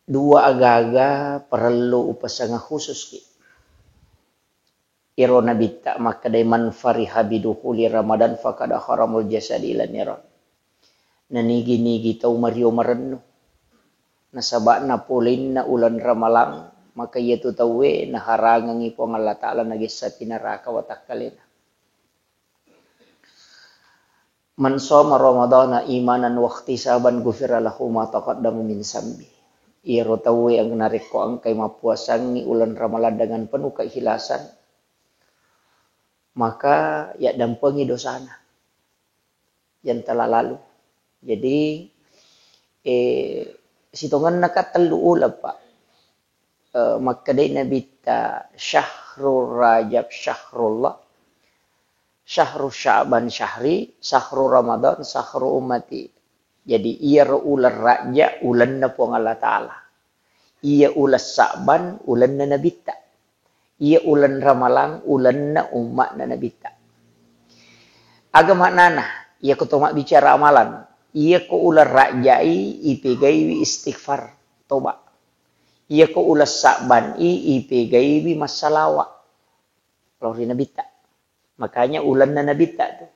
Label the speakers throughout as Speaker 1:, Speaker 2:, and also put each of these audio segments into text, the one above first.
Speaker 1: dua agaga perlu upasanga khusus ki. Irona bitta maka daiman fariha biduhuli Ramadan fakada haramul jasadi ila niran. Nanigi-nigi tau mario marenno. Nasabakna pulin na ulan ramalang maka ia tu tawe na harangan ipo ng Allah Ta'ala nagisa pinaraka watakkalina. Man soma Ramadana imanan wakti saban gufira lahu ma taqaddama min sambi. Iro tawe ang nariko ang kay mapuasangi ulan ramalan dengan penuh keikhlasan. Maka ya dampengi dosana yang telah lalu. Jadi situngan nakatelu ula Pak. Maka di Nabi ta syahrul Rajab syahrullah, syahrul Sya'ban syahri, syahrul Ramadan syahrul ummati. Jadi ia ular raja ulan na po Allah Ta'ala. Ia ulas Sya'ban ulan na Nabi ta. Ia ulan Ramalang ulan na umat na Nabi ta. Agama nana, ia ketoma bicara amalan. Ia ko ular rajai ipigay istighfar toba. Ia ko ulas Sya'ban ipigay masalawa. Kalau ri Nabi ta. Makanya ulan na Nabi ta tu.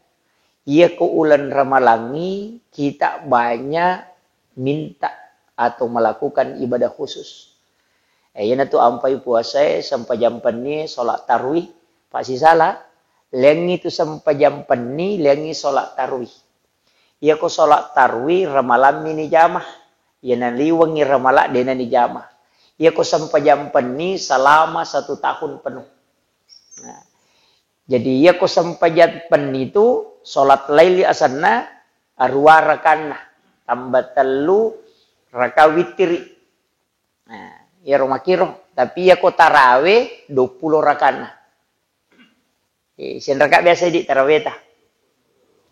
Speaker 1: Ia ko ulan Ramalangi kita banyak minta atau melakukan ibadah khusus. Yan tu ampai puasa sampai jam ni solat tarwih. Pasti salah. Lengi tu sampai jam ni lengi solat tarwih. Ia ko solat tarwih ramalan ni jamah. Ia naliwangi ramalak dia ni jamah. Ia ko sampai jam ni selama 1 tahun penuh. Nah, jadi ia ko sampai jam itu solat laili asanna arwa rakana tambah telu raka witiri. Nah, ya rumah kiro, tapi ya ko tarawih 20 rakana. Sen raka biasa di tarawih ta.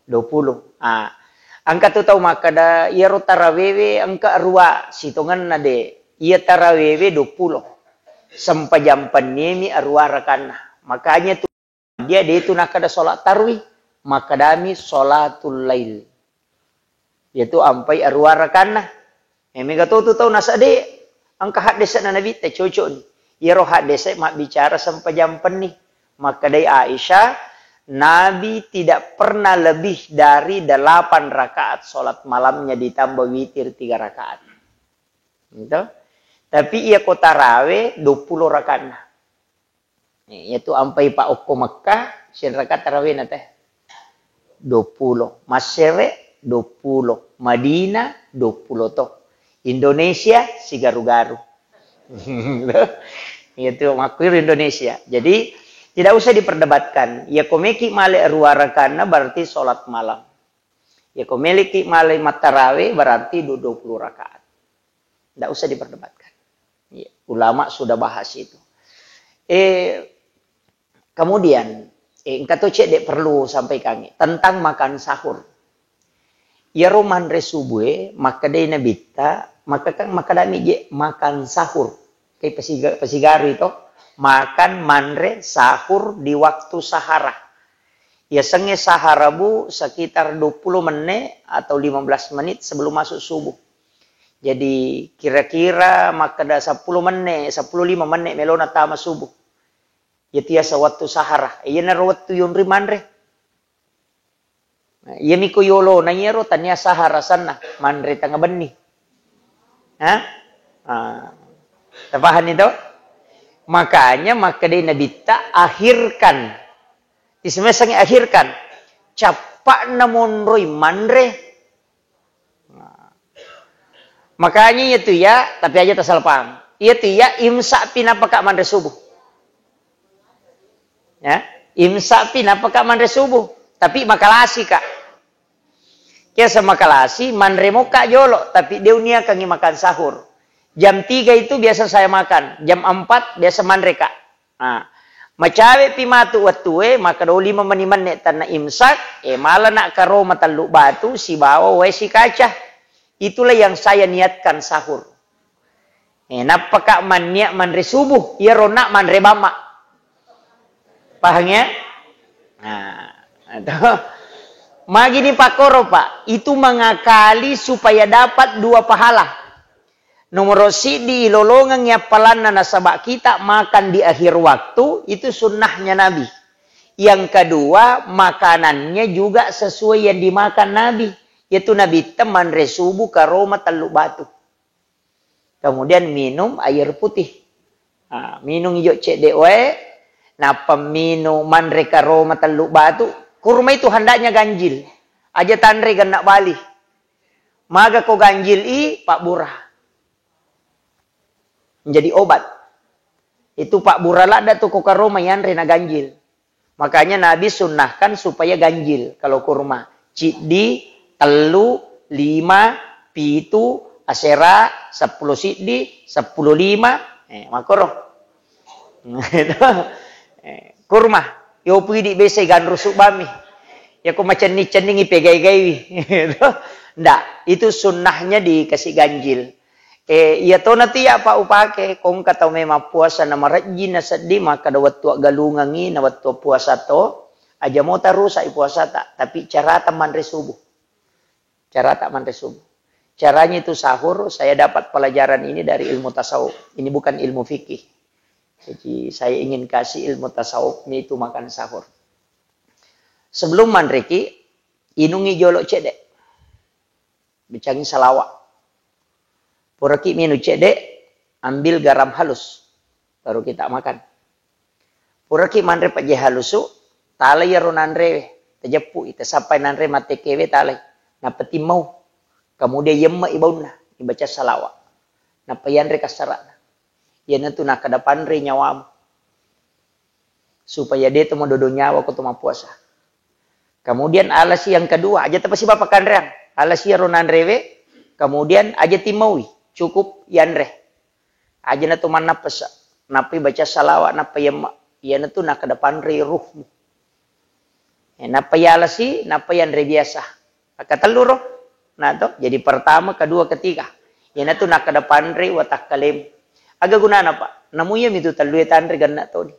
Speaker 1: 20. Angka tu tahu maka da ya ro tarawih angka arwa situngan nade. Ia tarawih 20. Sampai jam panemi arwa rakana. Makanya tu dia itu nak ada solat tarwih, maka dami solatul lail. Yaitu ampai arwa rakana. Mega tu tahu nasade angka hadis na Nabi teh cocok ni. Ya roh hadis mak bicara sampai jam ni. Maka dari Aisyah, Nabi tidak pernah lebih dari 8 rakaat solat malamnya ditambah witir 3 rakaat. Gitu. Tapi ia ko tarawih 20 rakaat. Yaitu ampai Pak Oko Mekah, sin rakaat tarawih na teh 20. Masyere 20. Madinah 20 toh. Indonesia si garu-garu. Itu makir Indonesia. Jadi tidak usah diperdebatkan. Ya komeki male ruara karena berarti sholat malam. Ya komeki male matarawih berarti 20 rakaat. Tidak usah diperdebatkan. Ya, ulama sudah bahas itu. Kemudian kata cek dek perlu sampaikan tentang makan sahur. Ya roman resubue maka dai nabita maka kan maka dami je makan sahur kayak pasigaru itu makan manre sahur di waktu sahara. Ya senge sahara bu sekitar 20 menit atau 15 menit sebelum masuk subuh. Jadi kira-kira maka da 10 menit 15 menit melona tama subuh. Ya tiasa waktu sahara. Iya na waktu yun manre. Iya miko yolo na yero tanya sahara sana manre tanga beni. Tapahan itu? Makanya maka dia Nabi ta akhirkan. Ismesang akhirkan. Capak namun roy manre. Makanya itu ya, tapi aja tasal paham. Itu ya imsak pinapaka manre subuh. Ya, imsak pinapaka manre subuh. Tapi makalasi kak. Kaya sa makalasi, manre mo kak yolo. Tapi dia unia kangi makan sahur. Jam 3 itu biasa saya makan. Jam 4 biasa manre kak. Macawe pimatu watue, maka 5 menit tanah imsak. Malah nak karo mataluk batu, si bawa si kaca. Itulah yang saya niatkan sahur. Napaka maniak manre subuh. Ya ronak manre bama. Paham ya? Magini pakoro pak, itu mengakali supaya dapat 2 pahala. Nomor sidi lolongan nyapalan nasabak kita makan di akhir waktu, itu sunnahnya Nabi. Yang kedua, makanannya juga sesuai yang dimakan Nabi. Yaitu Nabi teman resubu karoma teluk batu. Kemudian minum air putih. Nah, minum hijau cek dewe. Napa minum manre karoma teluk batu. Kurma itu hendaknya ganjil. Aja tanre nak balik. Maka ko ganjil Pak Burah. Menjadi obat. Itu Pak Burah lah ada tuh karoma yang rena ganjil. Makanya Nabi sunnahkan supaya ganjil kalau kurma. Cidi, telu, 5, pitu, asera, 10 sidi, 10 5. Makoroh. Kurma. Yo pudi bese gan rusuk bami. Ya ko macam ni cening ipegai-gai. Ndak, itu sunnahnya dikasih ganjil. Ya to nanti apa upake kong kata memang puasa na marajin na sedih maka dawat tua galungangi na tua puasa to aja mau tarusa puasa tak tapi cara taman resubuh. Cara tak man resubuh. Caranya itu sahur, saya dapat pelajaran ini dari ilmu tasawuf. Ini bukan ilmu fikih. Jadi saya ingin kasih ilmu tasawufnya itu makan sahur. Sebelum mandreki, inungi jolok cedek. Bicangi salawat. Puraki minu cedek, ambil garam halus. Baru kita makan. Puraki mandre paje halusu, talay yaron andre, tejepu, ite sampai nandre mate kewe talay. Napeti mau. Kemudian yemma ibauna, dibaca salawat. Napayanre kasarana. Yan itu nak kedepan re nyawam. Supaya dia tu mau dodo nyawa ko tuma puasa. Kemudian alasi yang kedua, aja tapi si bapak kanrean. Alasi ronan rewe, kemudian aja timawi, cukup yanre. Aja na tuman napasa, napi baca salawat, napa yemma. Yan itu nak kedepan re ruhmu. Napa alasi, napa yanre biasa. Kateluro. Nah to, jadi pertama, kedua, ketiga. Yan itu nak kedepan re watak kalem. Aga guna na pak. Namuya itu taluy tanre ganna to ni.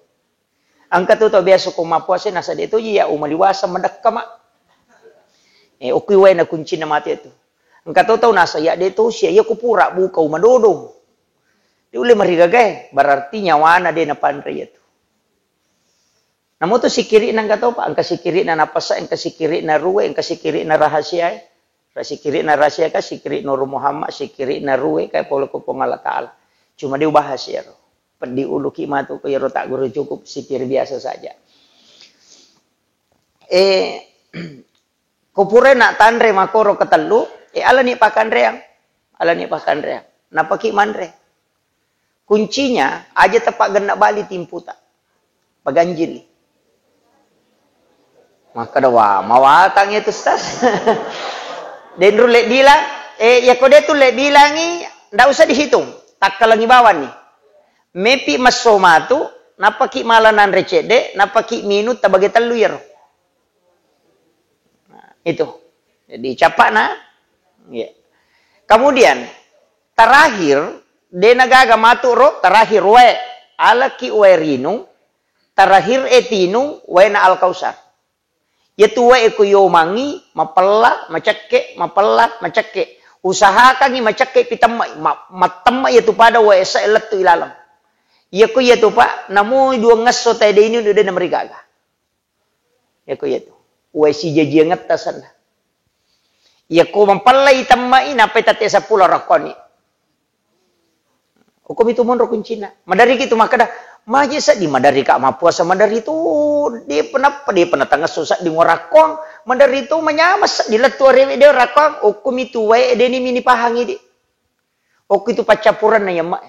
Speaker 1: Ang katuto biasa ko mapuase nasa dito iya umaliwasa madak kama. Ukui way na kunci na mati itu. Ang katuto nasa ya dito siya iya kupura buka umadodong. Di uli marigagay. Berarti nyawana din na panre itu. Namu to sikiri nang katopa. Ang kasikiri na napasa, ang kasikiri na ruwe, ang kasikiri na rahasia. Sikiri na rahasia ka, sikiri Nur Muhammad, sikiri na ruwe kay polo ko pong Allah Ta'ala. Cuma dia bahas ya. Di ulu kimatu ke yaro tak guru cukup sikir biasa saja. Kupure nak tanre makoro ketelu. Ala ni pakan reang. Ala ni pakan reang. Napaki manre. Kuncinya aja tepak genak bali timpu tak. Paganjil. Maka dawa mawatang itu stas. Den rule bilang, ya kode tu le bilangi ndak usah dihitung. Tak kalangi bawan nih. Mepi masomatu, napaki malanan recede, napaki minut tabagi teluyar. Nah, itu. Jadi capak na. Ya. Kemudian terakhir denagaga maturo terakhir we alaki werinu terakhir etinu we na al kausar. Yaitu we ikuyomangi mapella maceke. Usahakan ni macake pitamai matamai itu pada wa esa eletu ilalam. Yaku yaitu pak namu dua ngaso tade ini udah na marigaga. Yaku yaitu. Wa si jaji ngatasan. Yaku mampalai tamai na petate sa pula rakoni. Hukum itu mon rokun Cina. Madari gitu makada maji sa di madari ka mapuasa madari itu dia pernah tangga susah di ngorakong. Mandari itu menyamas di letua rewe dia rakang okum itu wae dia ni mini pahangi di. Ok itu pacapuran na yamak.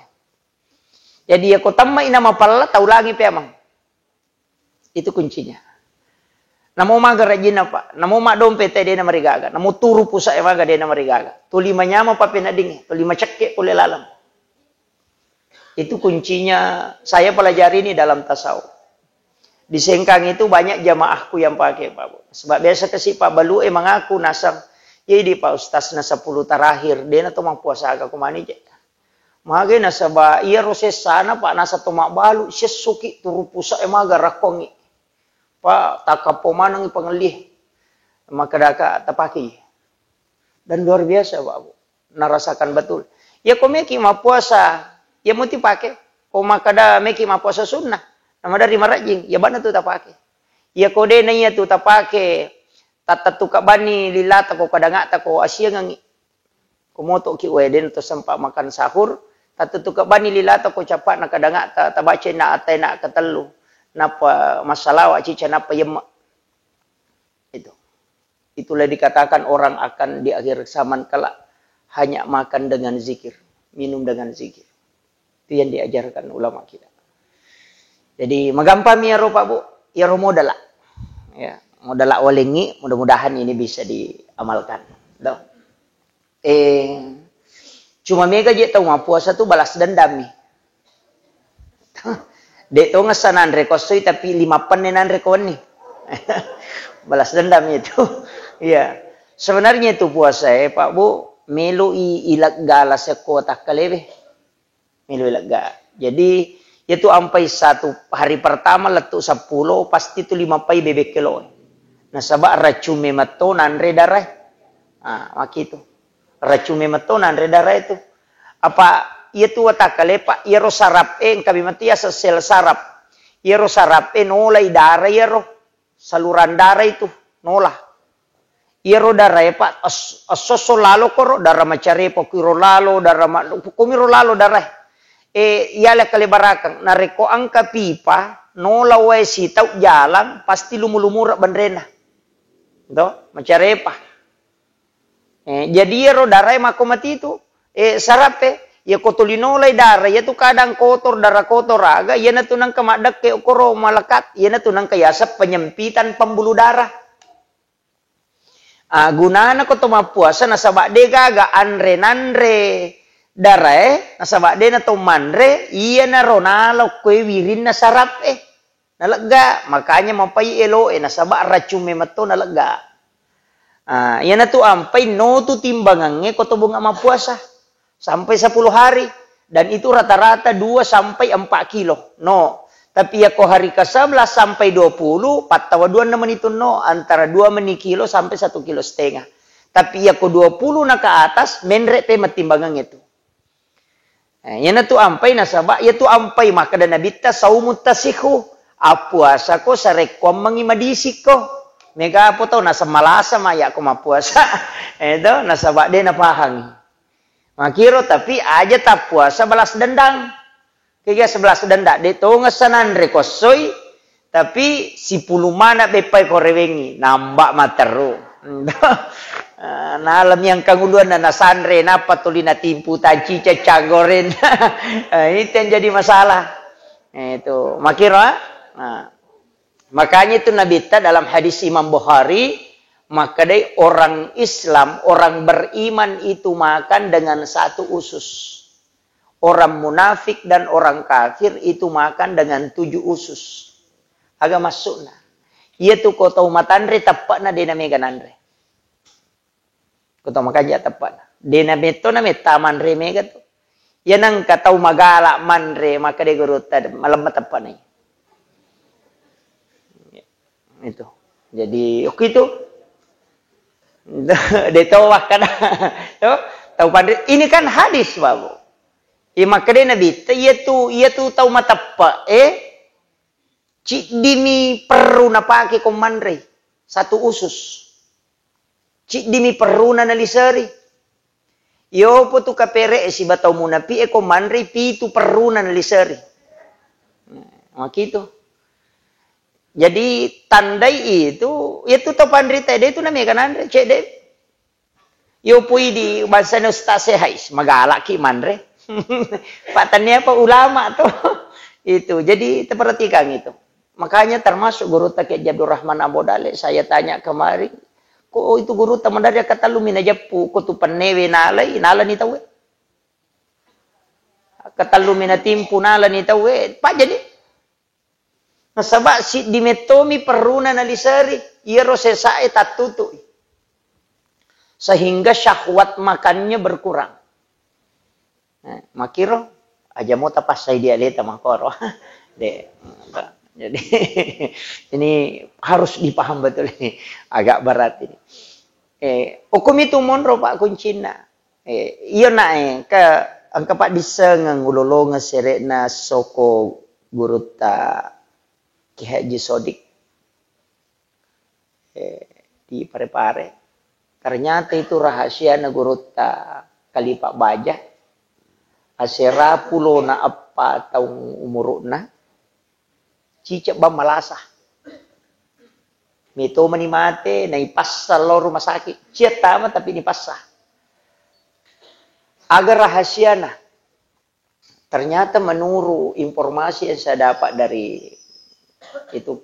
Speaker 1: Jadi aku tamai nama pala tahu lagi pe amang. Itu kuncinya. Namo maga rajin apa? Namo mak dompet dia na marigaga. Namo turu pusa maga dia na marigaga. Tuli manyama pa penading, tuli macake pule lalam. Itu kuncinya saya pelajari ini dalam tasawuf. Di Sengkang itu banyak jamaahku yang pakai Pak Bu. Sebab biasa kasih Pak Balu mengaku nasang. Jadi Pak Ustaz na 10 terakhir. Dia na tumang puasa agak kumani je. Mage na saba iya roses sana Pak nasa tumak balu. Sesuki turu pusa maga rakongi. Pak takapo manang ipangalih. maka daka tapaki. Dan luar biasa Pak Bu. Narasakan betul. Ya kau meki ma puasa, ya muti pakai. Kau makada meki ma puasa sunnah. Nama dari marajing, ya bana tu tapake. Ya kau de nanya tu tapake. Tata tu kabani lilata ko kadangata ko asia ngangi. Kumoto ki weden to sempat makan sahur, tatu ka bani lilata ko capak na kadanga ta baca na atay na katelu. Napa masalah cica napa yema. Itulah dikatakan orang akan di akhir zaman kelak hanya makan dengan zikir, minum dengan zikir. Itu yang diajarkan ulama kita. Jadi magampam ya Pak Bu, ya modal. Ya, modal walengi, mudah-mudahan ini bisa diamalkan. Doh. Cuma mega je tahu puasa tu balas dendam nih. Dek tu ngesanan rekosoi tapi 5 penenan rekon nih. Balas dendam itu. Ya. Sebenarnya itu puasa Pak Bu, melu ilak gala sekota kalebe. Melu ilak ga. Jadi itu sampai 1 hari pertama letuk 10 pasti itu 5 pai bebek kilo. Nah sabak racume mato nanre darah. Maki itu. Racume mato nanre darah itu. Apa itu watakale Pak yero sarap kami mati ya sel sarap. Yero sarap nolai darah yero saluran darah itu nolah. Yero darah Pak asoso lalo koro darah macare pokiro lalo darah kumiro lalo darah. Iyalah kali barakang nareko angka pipa nola wesi tau jalan pasti lumur-lumur bandrena. Do macare Pak. Jadi yero darah makomati itu sarape ya kotolinolay darah ya tu kadang kotor darah kotor aga ya na tunang kamadak ke okoro malakat ya na tunang kayasap penyempitan pembuluh darah. Gunana ko tumapuasa na sabak de gaga andre nanre darah na sabak de na tumanre iya na ronalo kwe wirin na sarap nalaga makanya mapai elo na sabak racume mato nalaga. Yan na tu ampay no tu timbangannya ko to bunga mapuasa sampai 10 hari dan itu rata-rata 2 sampai 4 kilo. No. Tapi ya ko hari ke-11 sampai 20 patawaduan naman itu no antara 2 meni kilo sampai 1,5 kilo. Tapi ya ko 20 na ke atas menre pe matimbangan itu. Yan na tu ampay nasaba ya tu ampay maka dan nabita saumut tasihu. Puasa ko sa rekwam mangimadisik ko. Mega po to nasa malasa maya ko mapuasa. Ito nasaba de napahang. Makiro tapi aja tak puasa balas dendam. Kaya 11 denda dito ngesanan rekosoy tapi si pulumana bepay ko rewengi nambak materu. Nalam yang kanguluan na nasanre na patuli na timpu tanci cacagoren. Itu yang jadi masalah. Itu makiro makanya itu nabita dalam hadis Imam Bukhari maka dari orang Islam, orang beriman itu makan dengan 1 usus. Orang munafik dan orang kafir itu makan dengan 7 usus. Agak masuk na. Ia tu kau tahu matanre tepat na dena mega nanre. Kau tahu makanya tepat na. Dena meto na metaman re mega tu. Ia nang kau magala manre maka de guruta malam tepat na. Itu. Jadi oke itu. Deto wakan. Tahu pandai ini kan hadis babu. Maka dia Nabi, ia tu tahu matapa, cik dimi perlu napake komandre, 1 usus. Cik dimi perlu na nalisari. Yo po tu kapere si bataw muna pi komandre pi tu perlu na nalisari. Makito. Jadi tandai itu tahu pandri tadi itu namanya kan cek deh. Yo pui di bahasa nostase hais magalak ki mandre. Patannya apa ulama tuh itu jadi terperhatikan itu makanya termasuk guru Takiyat Abdul Rahman Abodale saya tanya kemarin kok itu guru teman dari kata lu mina japu kok tu penewe nala ni tahu kata lu mina timpu nala ni tahu pak jadi nasabak si dimetomi peruna nalisari iro sesae tatutu sehingga syahwat makannya berkurang. Makiro aja mau tapas saya dia leta makoro de Jadi ini harus dipaham betul ini. Agak berat ini. Hukum itu monro Pak kuncina. Iya nak ke angka Pak diseng ngulolo ngeserekna soko guru ta Ki Haji Sodik. Di pare-pare. Ternyata itu rahasia na guru ta kali Pak Baja. Asera pulo na apa tahun umurna. Cicak bang malasah. Mito manimate na ipasa lo rumah sakit. Cia tama tapi ipasa. Agar rahasia na. Ternyata menurut informasi yang saya dapat dari itu.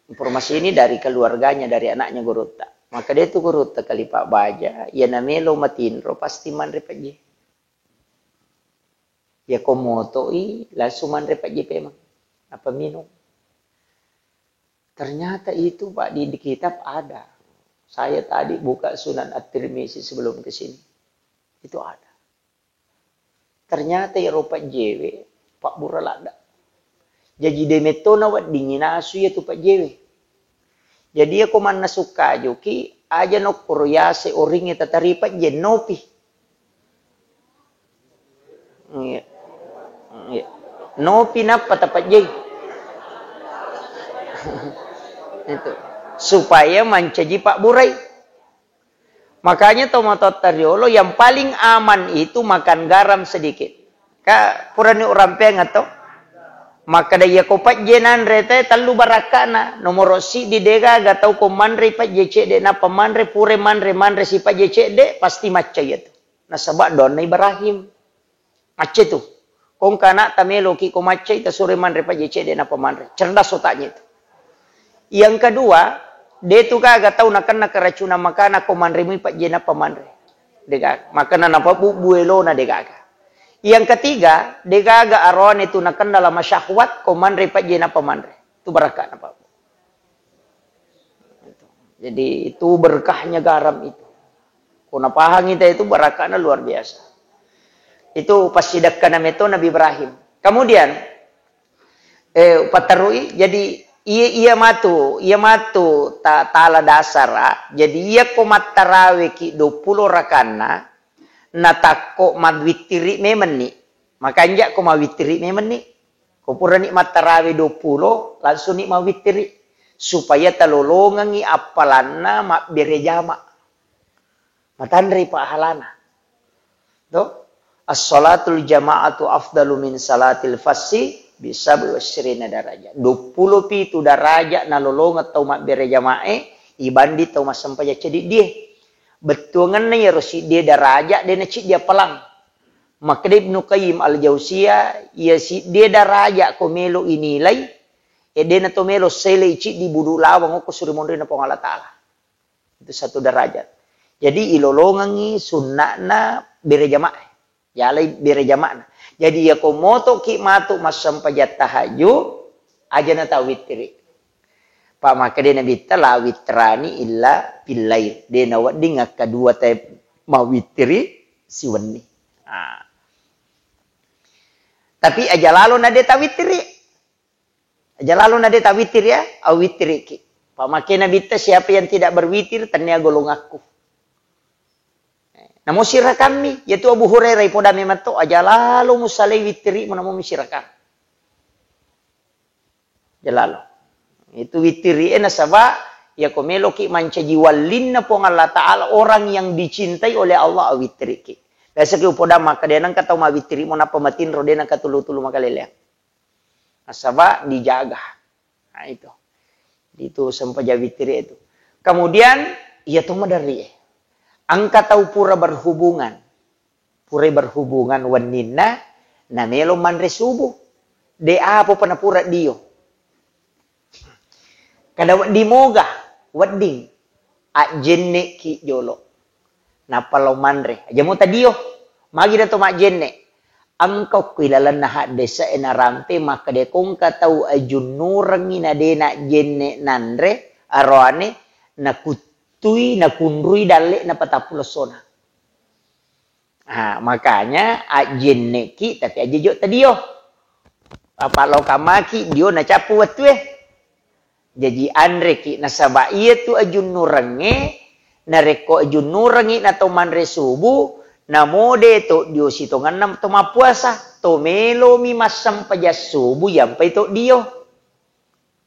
Speaker 1: Informasi ini dari keluarganya, dari anaknya Guruta. Maka dia itu Guruta kali Pak Baja. Ya namelo matinro pasti manre paje. Ya komoto langsung manre paje memang. Apa minum? Ternyata itu Pak di kitab ada. Saya tadi buka Sunan At-Tirmizi sebelum ke sini. Itu ada. Ternyata Eropa JW Pak Buralada. Jadi demetona wat dingin asu ya tu Pak JW. Jadi aku mana suka joki aja no kuryase oringnya tatari Pak Jenopi. Nopi napa tapat J. Itu supaya mencaji Pak Burai. Makanya tomato tariolo yang paling aman itu makan garam sedikit. Ka purani orang pengato. Maka daya ko Pak jenan rete talu barakana nomor si di dega gatau ko manre Pak JCD na pamanre pure manre si Pak JCD pasti macca itu. Nasabak don na Ibrahim. Macca itu. Kung kana tamelo ki ko macca ita sure manre Pak JCD na pamanre. Cerdas otaknya itu. Yang kedua, dia tu kagak tahu nak keracunan makanan komanre mi Pak Jena pamanre. Dega makanan apa buelo na dega. Yang ketiga, dega aron itu nak dalam syahwat komanre Pak Jena pamanre. Itu berkah apa? Jadi itu berkahnya garam itu. Kuna pahang itu berkahnya luar biasa. Itu pas sidakkan itu Nabi Ibrahim. Kemudian patarui jadi ia matu tala dasar. Jadi ia komat tarawih ki 20 rakana natako madwitiri memeni. Makanya ko mawitiri memeni. Ko pura ni matarawih 20 langsung ni mawitiri supaya talolongan ni apalanna mabire jama. Matandri pahalana. To as-salatul jama'atu afdalu min salatil fassi bisa berwasirina darajat. 20 pitu darajat nalolong atau mak bere jamae ibandi tau masampaya cedi dia. Betungan na yarosi dia darajat dia na dia pelang. Maka Ibnu Qayyim al-Jauziyah ya si dia darajat ko melo inilai dia na to melo sele ci di budu lawang ko suri mondre na pong Allah Taala. Itu satu derajat. Jadi ilolongan ni sunnahna bere jamaah. Yalai bere jamaah. Jadi ya komoto ki matu masampajat tahajud aja na tawitri. Pak maka dia nabi la witrani illa billail. Dia na wading kedua teh mawitri si wenni. Tapi aja lalu nade tawitri. Aja lalu nade tawitri ya, awitri ki. Pak maka nabi siapa yang tidak berwitir tanya golong aku. Namun sirah kami, yaitu Abu Hurairah ipoda memang to aja lalu musalai witri menamu misirakan. Jalalu. Itu witri nasaba ya komelo ki mancaji walinna pong Allah Taala orang yang dicintai oleh Allah witri ki. Biasa ki upoda maka dia nang kata ma witri mo napa matin ro dia nang katulu-tulu makalele. Nasaba dijaga. Nah itu. Itu sampaja witri itu. Kemudian ya to madari. Angka tahu pura berhubungan. Pura berhubungan wanina na melo manre subuh. De apa pana pura dio. Kada di moga wedding a jenne ki jolo. Napalo manre. Aja mo tadio. Magi dato ma jenne. Angkau kilalan na desa enarante maka de kung katau ajunurang ina de na jenne nanre aroane na tui na kunrui dale na patapulosona. Makanya ajenne ki tapi aja jo tadio. Apa lo kamaki dia na capu watu Jadi andre ki nasaba iya tu ajun nurenge nareko ajun nurengi na to manre subuh na mode to dio sitongan nam to mapuasa to melo mi masam pajas subuh yampai to dio.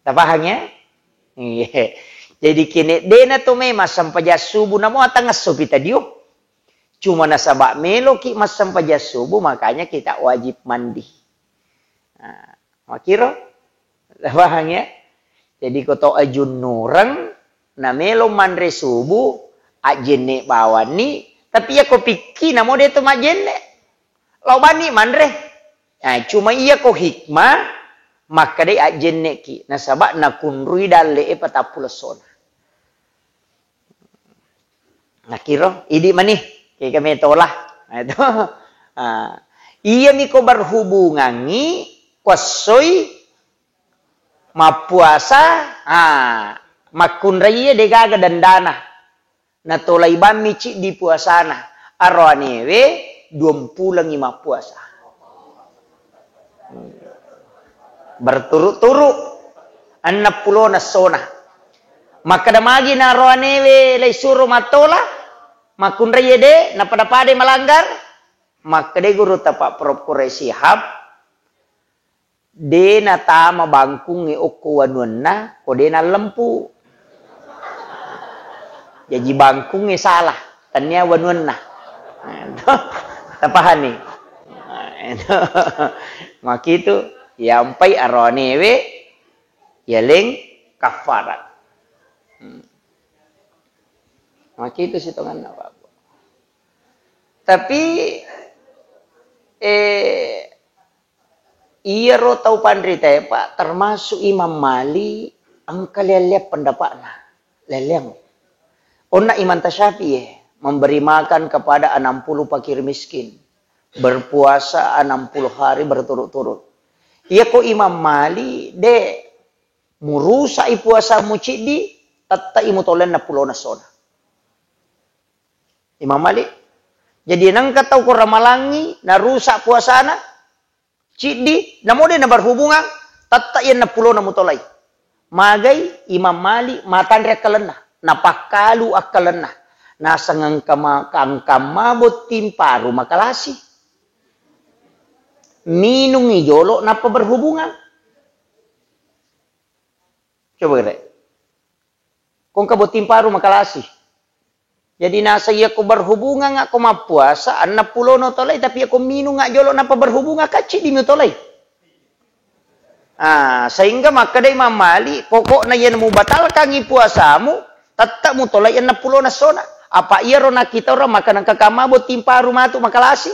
Speaker 1: Tak paham ya? Iya. Jadi kini dena to me masam pajas subuh namo atangas supita dio. Cuma nasaba melo ki masam pajas subuh makanya kita wajib mandi. Nah, makiro? Paham ya? Jadi koto ajun nureng na melo manre subuh ajene bawani tapi ya ko pikir namo dia tu majene. Lau bani manre. Nah, cuma iya ko hikmah maka dia ajene ki nasaba na kunrui dalle e patapulesona. Nakiro idi manih kaya kami tolah. Nah, itu. Iya mi ko berhubungangi kuasoi mapuasa makunraya degaga dandana na tolay bamici di puasana arwanewe 25 puasa berturut-turut 60 na sona maka damagi na arwanewe lay suro matola makunraya de na padapade malanggar maka de guru tapak prop kuresihab de na tama bangkung ni okuwanun na ko de na lempu. Jadi bangkung ni salah. Tanya wanun na. Tapahan ni. Maka itu yampai aronewe yaling kafarat. Maka itu situngan apa. Tapi iya ro tau pandri teh Pak termasuk Imam Mali angka lelep pendapatnya lelem ona Imam Tasyafi memberi makan kepada 60 fakir miskin berpuasa 60 hari berturut-turut iya ko Imam Mali de murusa puasa mucidi tatta imu tolen na pulo na sona Imam Mali jadi nang katau ko ramalangi na rusak puasana Cidi, namo dia na berhubungan, tatta yan na pulo na mutolay. Magay, Imam Mali, matandre kalena, napakalu akalena, nasa ngang kamabot timparu makalasi. Minung ijolo na pa berhubungan. Coba kira. Kung kabot timparu makalasi. Jadi nasa iya ko berhubungan ako mapuasa, 60 no tolay, tapi ako minum nga jolo na pa berhubungan, kacik di mo tolay. Sehingga maka day mamali, pokok na yan mo batal kang ipuasamu, tatta mo tolay, 60 na sona. Apa iya ro nakita ro, maka nang kakamabot, timpa rumatu, makalasi.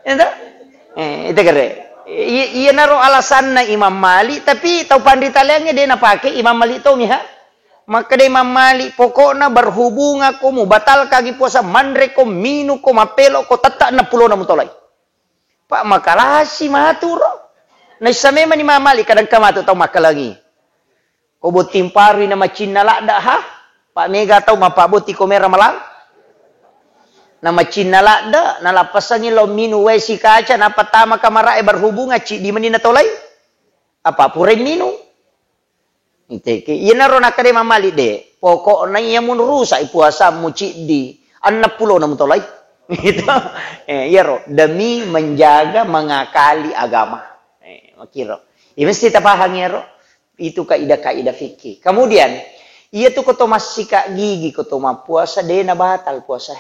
Speaker 1: Ito kare. Iya na ro alasan na Imam Mali, tapi tau panditalyangnya dia napake Imam Mali ito miha. Maka dia Imam Mali pokoknya berhubung aku mau batal kagi puasa mandre ko minu ko mapelo ko tatak na pulo na mutolay. Pak makalasi maturo. Naisame man Imam Mali kadang kamato tau makalagi. Ko butim pari na macina lada ha. Pak mega tau mapabuti ko mera malang. Na macina lada na lapasangin lo minu wesi kaca na patama kamara berhubung ci di manina tolay. Apa pure minu. Iteke ina ro nakade mamali de pokok na iya mun rusak puasa muci di 60 na mutolay gitu iya ro demi menjaga mengakali agama makiro ini mesti tapahang ya ro itu kaidah fikih kemudian iya tu koto masika gigi koto puasa de na batal puasa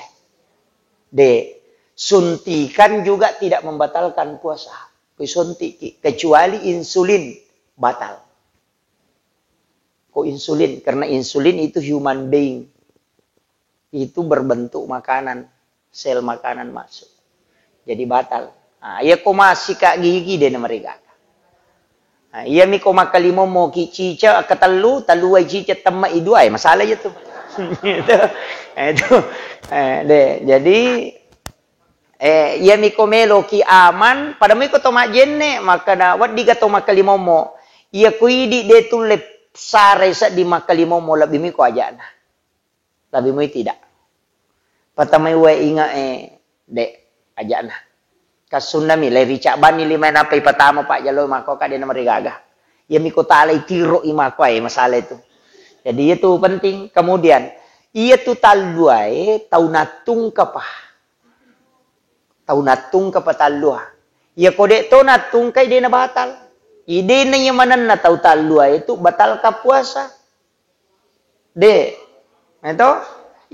Speaker 1: de suntikan juga tidak membatalkan puasa suntik kecuali insulin batal. Kok insulin? Karena insulin itu human being. Itu berbentuk makanan. Sel makanan masuk. Jadi batal. Iya ko masika gigi din na mereka. Iya mi ko makalimo mo kicica katalu taluay cica tamma iduay. Masalah itu. Itu. Jadi iya mi ko melo ki aman pada mi ko to majenne maka na wadi ka to makalimo mo. Iya ko idi de tulip sare sa di makalimo mo labi mi ko aja na. Labi mo tidak. Patamay we inga de aja na. Kasunami lai ricaban ni lima na pay patama pak jalo mako ka din marigaga. Ya miko talay tiro imako ay masalah itu. Jadi itu penting. Kemudian ia tu talduai tau natung kapah. Tau natung kapah talua. Ya kode to natung kay din na batal. Ide na yamanan na tau talduai itu batal ka puasa. De. Ito.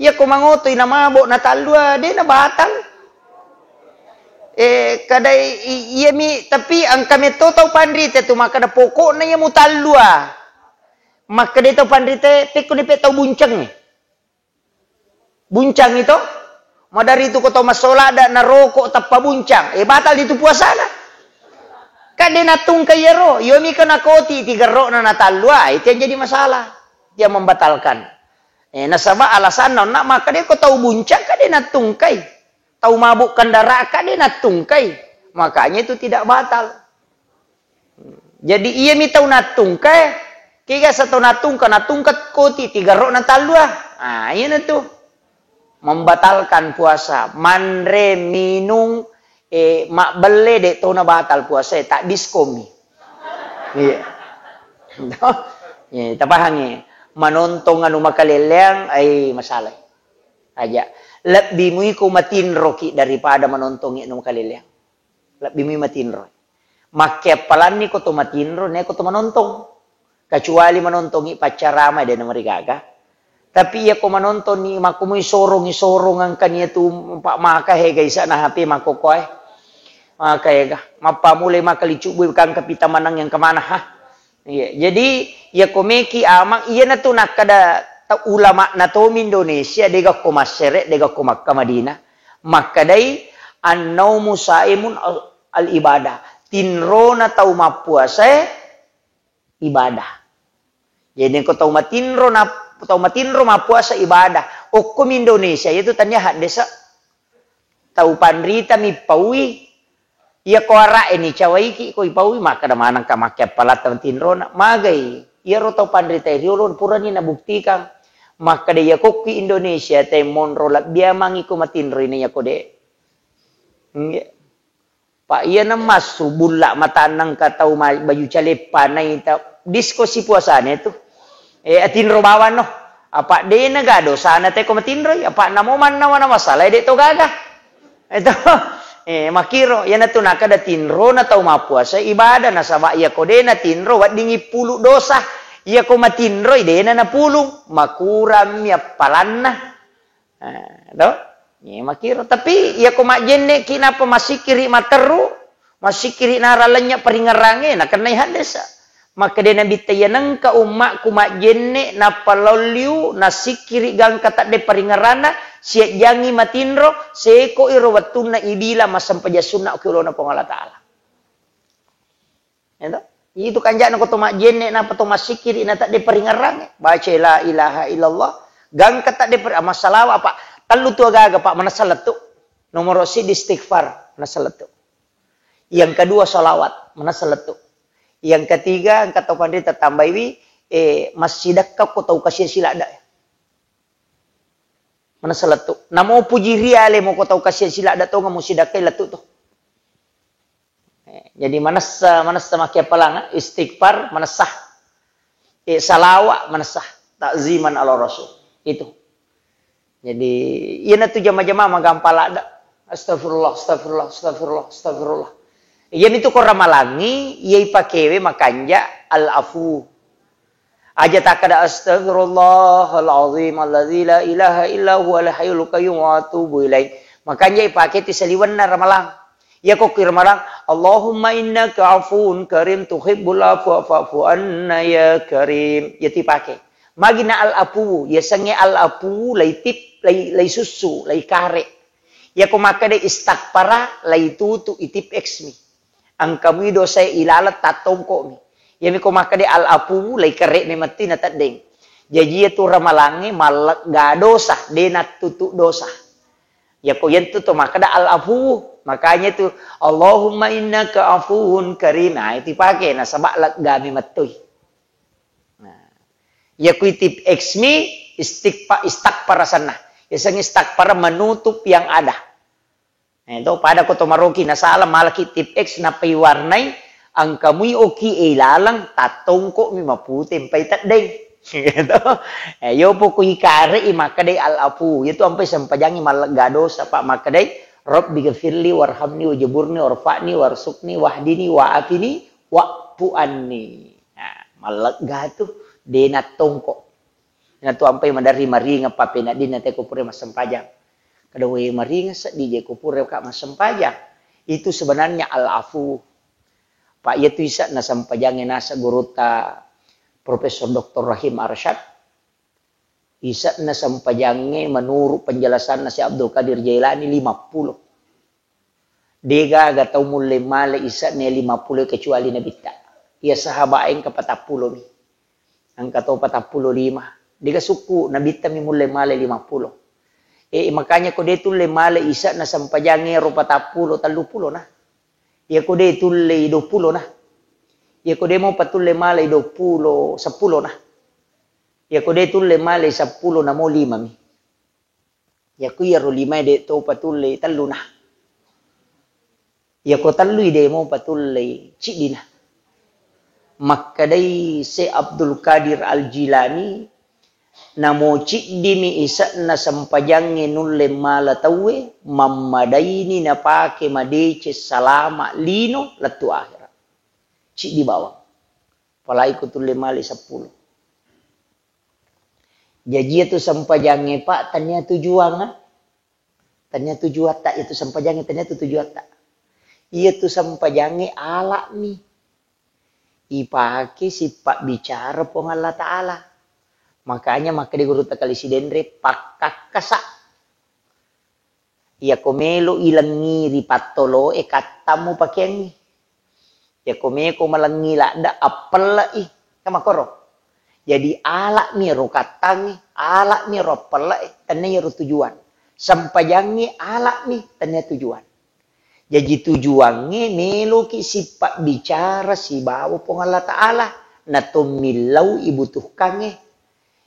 Speaker 1: Ya kumangotoy na mabok na talua din na batal. Kadai iya mi tapi ang kami to tau pandrite tu maka da pokok na ya mutalua. Maka de tau pandrite peko ni pe tau buncang ni. Buncang itu madari itu ko tau masola da na rokok tappa buncang. Batal itu puasa na. Kade natung kayero, yo mi kana koti tiga ro na natalua, itu yang jadi masalah. Dia membatalkan. Nasaba alasan non nak maka de ko tau buncang kade natung kai. Tahu mabuk kendaraan kan dia natungkai. Makanya itu tidak batal. Jadi ia mi tahu natungkai. Kaya satu natungkat koti. Tiga rok natalua. Iya na tu. Membatalkan puasa. Manre minung. Mak bele dek tahu na batal puasa. Tak diskomi. Iya. Tak paham. Manontong anu makaleleang. Ay masalah. Aja. Lebih muiku matinro ki daripada menontongi nung kaliliang. Lebih mui matinro. Makke palan ni ko to matinro, ne ko to manontong. Kecuali menontongi pacarama dan marigaga. Tapi ya ko menonton ni makumui sorong ang kanya tu pak maka hega isa na HP makokoy. Maka hega mapa mulai makalicuboy kang kapita manang yang kemana ha. Iya. Jadi ya komeki amang iya na tu nakada ulama na to Indonesia dega ko masere dega ko Makkah Madinah makadai annaumu saimun al ibadah tinro na tau mapuasa ibadah jadi ko tau matinro mapuasa ibadah hukum Indonesia itu tanya hak desa tau pandrita mi paui ia ko ara ini cawaiki ko ipaui maka da manang ka makke palat tinro na magai ia ro tau pandrita riolon purani na buktikan maka dia koki Indonesia te monro lak dia mangiku matinro ini ya kode. Pak iya na masu bulak matanang katau baju calepa na ita diskusi puasanya itu. Atinro bawan no. Apa de nagado sana te ko matinro apa namo man na masalah de to gaga. Ito makiro yan na tunaka da tinro na tau mapuasa ibadah na saba iya kode na tinro wat dingi pulu dosa. Ia ko matinroy de na pulong makuram ya palanna. Do? Ni makiro tapi ia ko majenne kinapa masikiri materu masikiri naralanya paringarange na kanay hadesa. Maka de nabi tayanang ka umma ku majenne na paloliu na sikiri gang kata de paringarana siya jangi matinro seko iro watuna ibila masampaja sunna ko na pangala taala. Ento? Itu kanjana ko tuma jenne na pato masikiri na tak de peringarang baca la ilaha illallah gang kata de masalah apa talu tu agaga pak manasalat tu nomor si istighfar manasalat tu yang kedua salawat manasalat tu yang ketiga kata pandita tambahi masjidak ko tau kasih silada manasalat tu namo puji riale mo ko tau kasih silada tu ngamu sidakai latu tu. Jadi manasa makia palang istighfar manasah salawat manasah takziman ala rasul itu. Jadi ieu tu jama-jama magampala ada astagfirullah astagfirullah astagfirullah astagfirullah. Ieu itu ko ramalangi ieu pakewe makanja al afu. Aja takada astagfirullahal azim allazi la ilaha illa huwal hayyul qayyum wa atubu ilaih. Makanya ipake ti saliwan na ramalang. Ya kok kirmarang Allahumma innaka afuun karim tuhibbul afwa fa'fu anna ya karim. Ya tipake. Magina al-apu, ya sange al-apu lay tip lay susu, lay kare. Ya kumaka de istakpara lay tutu itip eksmi. Ang kamido sa ilalat tatongko mi. Ya mi kumaka de al-apu lay kare ni mati na tadeng. Jadi itu ramalangi malak gadosa de natutu dosa. Ya ko yan tu maka da al-afu. Makanya itu Allahumma innaka afuun karim. Nah, itu pakai na sabak gami matoy. Nah, ya kuitip eksmi istakpara sana. Ya sang istakpara menutup yang ada. Ito, pada ko tumaroki na salam malaki tip X na paiwarnay, ang kamuy oki ilalang tatong ko mi maputim pay tatdeng. Ito, yo po kuy kare imakaday al-afu. Ito ang pay sampajangi malagado sa pa makaday. Rabbi gafirli warhamni wajaburni warfa'ni warsukni wahdini wa'afini wa'fu'anni. Malagado de natong ko. Na to ang pay madari maringa pa pinadin na te ko pure masampajang. Kadaway maringa sa DJ ko pure ka masampajang. Itu sebenarnya al-afu. Pak itu isa na sampajangin nasa guruta Profesor Dr. Rahim Arsyad. Isa na sampajangin menurut penjelasan na si Abdul Qadir Jailani 50. Dega gataw mulai male isa na 50 kecuali na bita. Ia sahabain ke 40 ni. Ang kataw 45. Dega suku na bita mi mulai male 50. Makanya ko de tulle male isa na sampajangin ro 40 30 na. Ya ko de tulle 20 na. Ya ko de mo patulle male 20 10 na. Ya ko de tulle male 10 na mo 5 mi. Ya ko ya ro 5 de to patulle 3 na. Ya ko 3 de mo patulle cidi na. Makadai si Abdul Qadir Al-Jilani namo cidi mi isa na sampajangin nulle mala tawe mamadaini na pake madece salama lino latu akhirat. Cik di bawah. Palai ko tulle mali 10. Jadi itu sampajangin pak tanya tujuan. Tanya tujuan tak itu sampajangin tanya tujuan tak. Iya tu sampajangin ala mi. Ipake si pak bicara pong Allah Ta'ala. Makanya maka di guru takali si dendre pakak kasak. Ia komelo ilangi ripatolo katamu pakengi. Ya komeko malangi lada apela kamakoro. Jadi ala mi ro katangi, ala mi ro pela tanya ro tujuan. Sampajangi ala mi tanya tujuan. Jadi tujuannya melo ki sifat bicara si bawa pong Allah Ta'ala. Na tumilaw ibutuhkannya.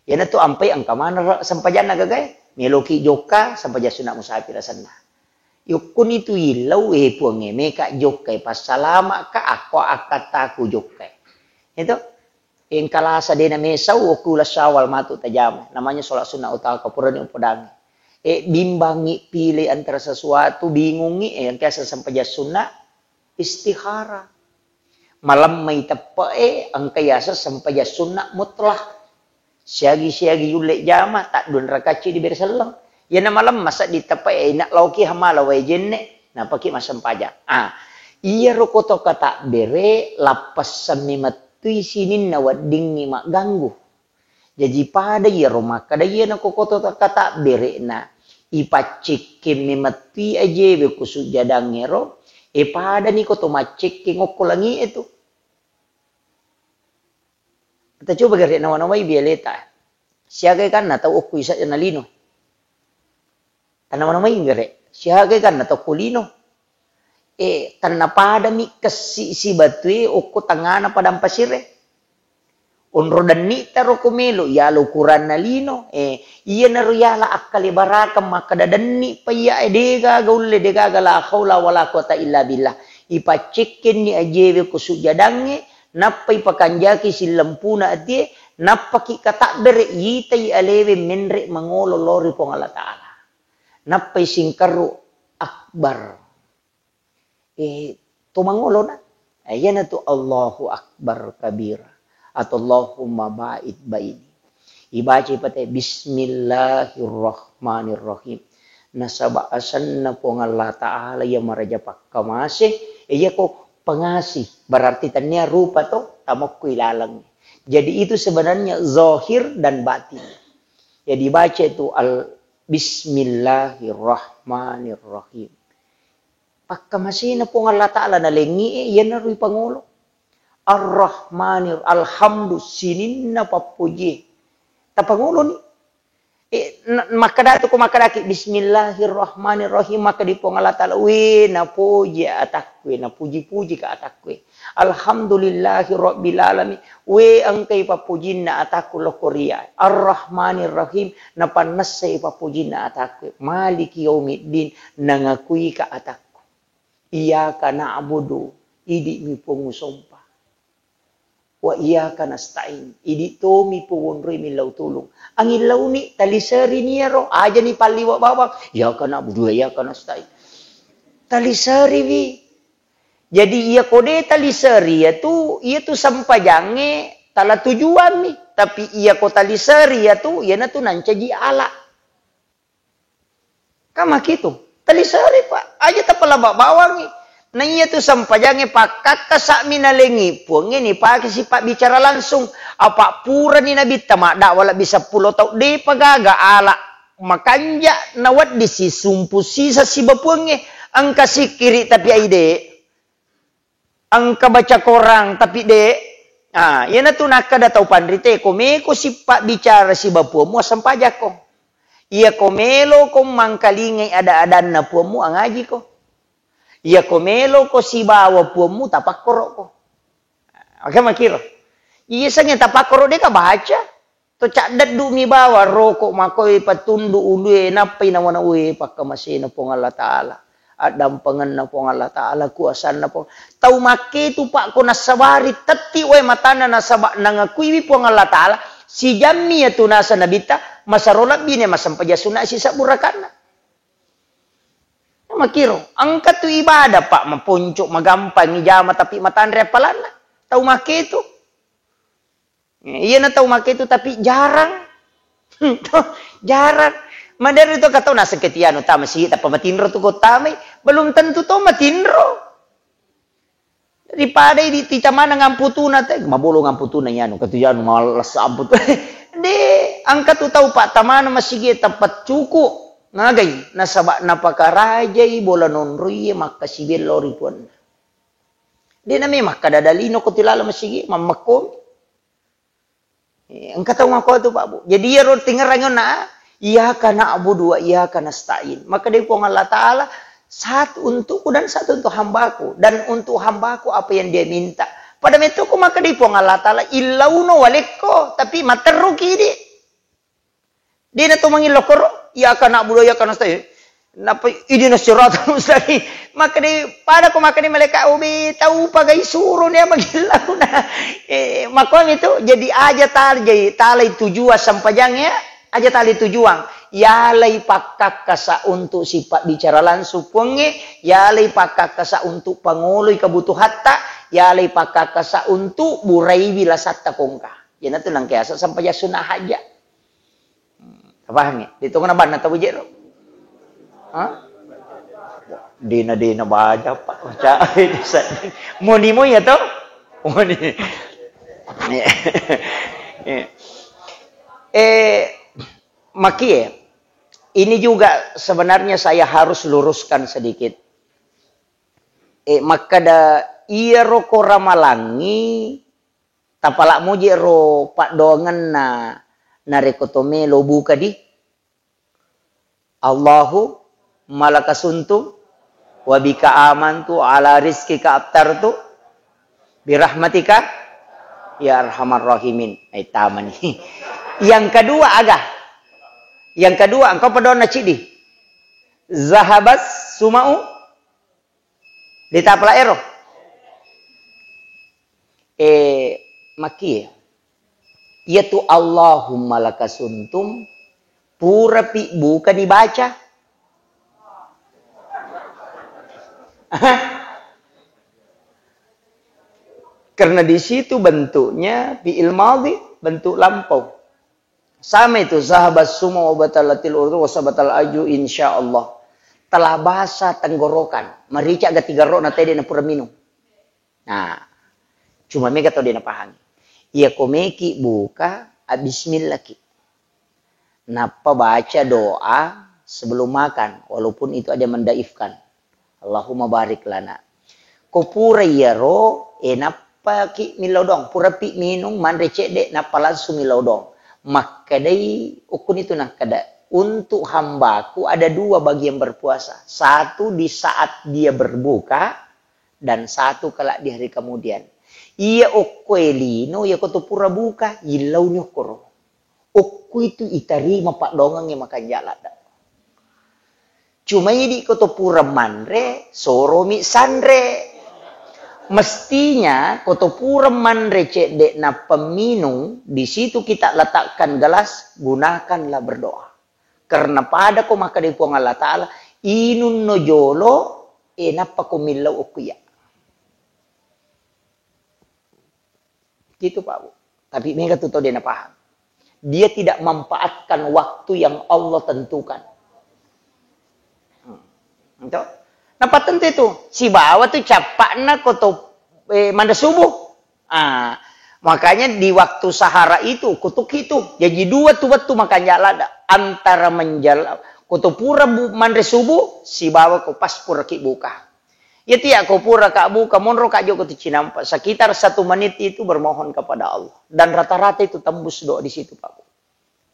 Speaker 1: Ya na to ampai ang kamana sampajan nagagay. Melo ki joka sampajan sunat musafir sana. Yukun itu ilaw puange meka jokai pasalama ka ako akataku jokai. Itu in kalasa de na mesaw okula syawal matu tajam. Namanya sholat sunnah utama kapurani upodangi. Bimbangi pilih antara sesuatu bingungi yang kaya sampajan sunnah istihara. Malam may tapa ang kaya sampajan sunnah mutlak. Siagi-siagi yulek jama tak dun rakaci di berselang. Ya na malam masa ditapai nak lauki hamala way jenne na paki masam pajak. Iya rokoto kata bere lapas sami matui sinin na wading ni mak ganggu. Jadi pada iya rumah kada iya na kokoto kata bere na ipacikin ni matui aje be kusuk jadang ngero. Pada ni koto macikin ngokolangi itu. Kita coba gari nawa-nawai bialeta. Siaga kan na tau oku isa na lino. Tanaman-namay gari. Siaga kan na tau kulino. Tanapada mi kasi si batui oku tangana padang pasire. Unro dan ni taro kumelo yalo ukuran na lino. Iya na ruyala akali baraka makadadani pa iya dega gaule dega la haula wala quwata illa billah. Ipacikin ni ajewe kusuk jadange. Napay pakanjaki si lampuna ati napaki kata bere yitai alewe menre mangolo lori pong Allah Ta'ala. Napay singkaru akbar. Tumangolo na. Ayan na to Allahu Akbar kabira. At Allahumma ba'id ba'ini. Ibaca ipatay Bismillahirrahmanirrahim. Nasabaasan na pong Allah Ta'ala yung maraja pakkamase. Iya ko pengasih. Berarti tanya rupa to tamok ilalang. Jadi itu sebenarnya zahir dan batin. Jadi baca itu Bismillahirrahmanirrahim. Pagkamasina po ng Allah Ta'ala na lengi, yan na rin pangulo. Ar-Rahmanir, alhamdu, sinin na papuji. Tapangulo ni. Maka datu ko makadaki bismillahirrahmanirrahim maka di po Allah taala na puji atakwe na puji-puji ka atakwe alhamdulillahi rabbil alamin ang kay papujin na atakku lokoria arrahmanirrahim na panasay papujin na atakwe maliki yaumiddin nangakui ka atakku iyyaka na'budu idi mi pungusompa wa iyyaka nasta'in idi to mi puwonre mi law tulong ang ilaw ni talisari niya ro aja ni paliwa bawang iyyaka na'budu wa iyyaka nasta'in talisari vi jadi iya kode talisari ya tu sampajange tala tujuan mi tapi iya ko talisari ya tu na tu nancaji ala kama gitu talisari pak aja tapala bawang ni na iya tu sampajange pakaka sa minalengi po ngini pagi si pak bicara langsung apa pura ni nabi tamada wala bisa pulo tau de pagaga ala makanja nawat di si sumpu sisa si bapuange ang kasikiri tapi aide ang kabaca korang tapi de yan na tu nakada tau pandrite ko si pak bicara si bapuamu asam pajak ko iya komelo ko mangkalingay ada-adan na puamu ang aji ko iya komelo ko si bawa puamu tapakoro ko. Oke makiro. Iya sanya tapakoro de ka baca. To cadat du mi bawa roko makoy patundu ulu napay na wana uwe pagkamasina po ng Allah Ta'ala. At dampangan na po ng Allah Ta'ala kuasan na po. Tau make tu pak ko nasabari tati uwe matana nasaba nangakuiwi po ng Allah Ta'ala. Si jammi ya tu nasa nabita masarola bine masampajasuna si saburakana. Makiro, angkat tu ibadah pak mapuncuk magampang ijama tapi matandre palana. Tahu make itu. Iya na tahu make itu tapi jarang. Jarang. Madar itu kata nasa ketiano tama sih apa matinro tu ko tamay belum tentu to matinro. Daripada di ticamana ngamputuna teh mabolo ngamputuna yano katuyano malas amput. De angkat tu tahu pak tamana masih tempat cukup. Ngagay, nasaba napakarajay, bola nonruye, makasibil lori puan. Di na may makadadalino ko tilala masigi, mamakom. Ang katawang ako ito, Pak. Jadi yaro tingarangon na, iyyaka na'budu wa iyyaka nasta'in. Maka di po ng Allah Ta'ala, satu untukku dan satu untuk hambaku. Dan untuk hambaku apa yang dia minta. Pada metu ko maka di po ng Allah Ta'ala, ilauno waleko, tapi materuki di. Di na tumangin lokoro. Ya kana budo ya kana stay napa idina siratal mustaqim maka di pada ko maka di malaikat ubi tahu pagai suruh dia magilaw na makon itu jadi aja talay tujuan sampajangnya aja tali tujuan yalay pakakasa untuk sifat bicara langsung punge yalay pakakasa untuk panguloy kabutuhatta yalay pakakasa untuk buray bilasatta kongka yan nato lang kaya sampaya sunah aja. Paham ya? Dito ko na ba natawid ro? Ha? Di na baca pak. Muni mo ya to? Muni. Maki ini juga sebenarnya saya harus luruskan sedikit. Makada iya ro ko ramalangi tapala mo ro pak dongan na rekotome lo buka di Allahu malakasuntu wabika amantu ala rizkika abtartu birahmatika ya arhamar rahimin. Tama nih. Yang kedua agak. Yang kedua engkau padona cidi. Zahabas sumau ditapla ero. Maki yaitu Allahumma lakasuntum pura bukan dibaca. Karena di situ bentuknya fi'il madhi, bentuk lampau. Sama itu sahabat sumu wa batalatil urdu wa sabatal aju insyaallah. Telah bahasa tenggorokan, marica ga tiga ro na tede na pura minum. Nah, cuma mega to dia na pahami. Ia komeki buka bismillah ki. Napa baca doa sebelum makan walaupun itu ada mendaifkan. Allahumma barik lana. Ko pura iya ro napa ki milodong pura pi minung man recede napa langsung milodong. maka dai ukun itu nak kada untuk hambaku ada dua bagi yang berpuasa. Satu di saat dia berbuka dan satu kelak di hari kemudian. Ia okkuelino ia koto pura buka ilau nyokoro. Okku itu itarima pak dongang yang makan jalada. Cuma ini koto pura manre soromi sandre. Mestinya koto pura manre cek dek na peminum di situ kita letakkan gelas gunakanlah berdoa. Karena pada ko maka di puang Allah Ta'ala inun no jolo enapa ko milau okuya. Gitu Pak Bu. Tapi mereka tuh tahu dia paham. Dia tidak memanfaatkan waktu yang Allah tentukan. Itu. Napa tentu itu? Si bawa tuh capakna koto manda subuh. Makanya di waktu sahara itu kutuk itu. Jadi dua tuh waktu makan jalada. Antara menjala koto pura manda subuh si bawa ko pas pura ki buka. Ya tiak kau pura kak buka, monro kak joko tu cinampak. Sekitar 1 menit itu bermohon kepada Allah. Dan rata-rata itu tembus doa di situ Pak.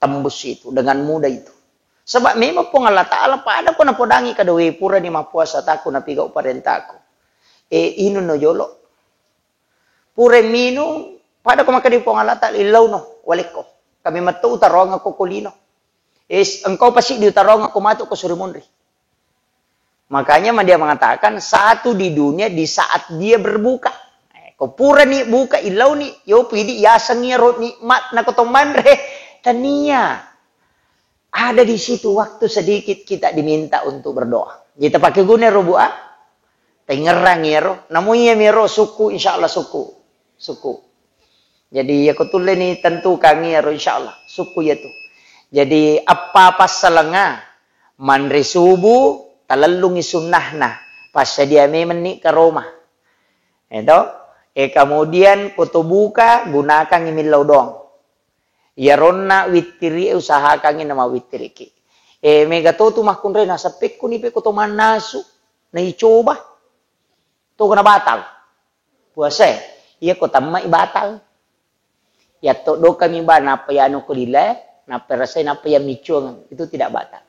Speaker 1: Tembus itu dengan mudah itu. Sebab memang pun Allah Ta'ala pada ko na podangi kadowe pura ni mapuasa taku na pigau parentaku. Inu no jolo. Pure minu pada ko makadi pun Allah Ta'ala ilaw no waliko. Kami matu utarong ako kulino. Engkau pasti diutarong ako mato ko surimunri. Makanya dia mengatakan satu di dunia di saat dia berbuka. Kau pura nih buka ilau nih, yo pidi yasang rot nikmat na kotomanre tania. Ada di situ waktu sedikit kita diminta untuk berdoa. Kita pakai guna robuah, tengerang yero, namanya miro suku insyaallah suku. Jadi ya kutule nih tentu kami yero insyaallah suku ya tuh. Jadi apa selengah manre subuh talalungi sunnahna pas dia menik ke Roma. Itu kemudian kutu buka gunakan imilau dong. Ya ronna witiri usahakan nama witiriki. Mega tu makun rena sepek kuni pe kutu manasu na icoba. Tu kena batal. Puasa iya ko tamma batal. Ya to do kami ba napa ya anu kulile, napa rasa napa ya micung itu tidak batal.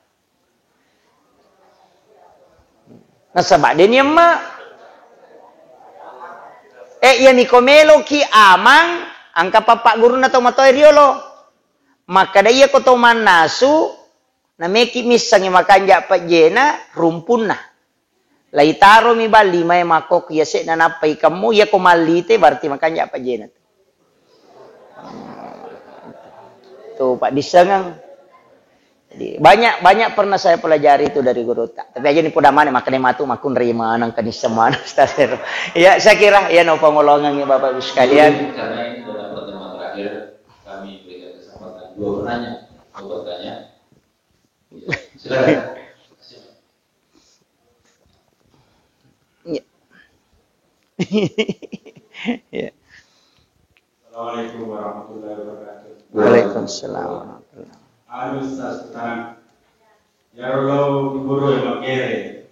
Speaker 1: Nasabak din yung yan ikomelo ki amang ang kapapak guru na tomatoy riolo. Maka daya ko toman nasu na meki misang yung makanja pa jena rumpun na. Laitaro mi ba lima yung makok yase na napay kamu ya kumalite berarti makanja pa jena. Tuh Pak disangang. Jadi, banyak pernah saya pelajari itu dari guru tak. Tapi aja nih podamane makane matu makun rima nang kanis semana ustaz. Ya saya kira ya no pengolongan ya Bapak Ibu sekalian.
Speaker 2: Karena ini adalah pertemuan terakhir kami berikan kesempatan 2 penanya untuk bertanya. Silakan.
Speaker 1: Ya.
Speaker 3: Assalamualaikum warahmatullahi wabarakatuh.
Speaker 1: Waalaikumsalam warahmatullahi wabarakatuh.
Speaker 3: Ustaz tanang yarolo guru yang makere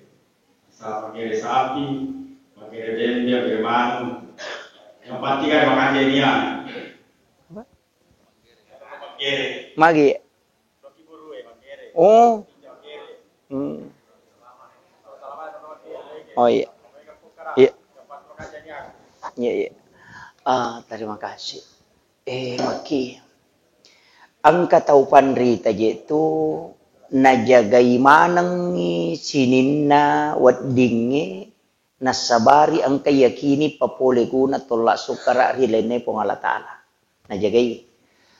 Speaker 3: sa makere sapi makere dendeng bermanu yang pasti kan makan dia makere
Speaker 1: Magi.
Speaker 3: guru ya makere
Speaker 1: Oh. Oh iya. Iya. Iya. Terima kasih. Maki. Angka taupan rita itu najagai manang sininna waddingi nasabari ang kayakini papole guna tolak sukara rilene pong Allah Ta'ala. Najagai.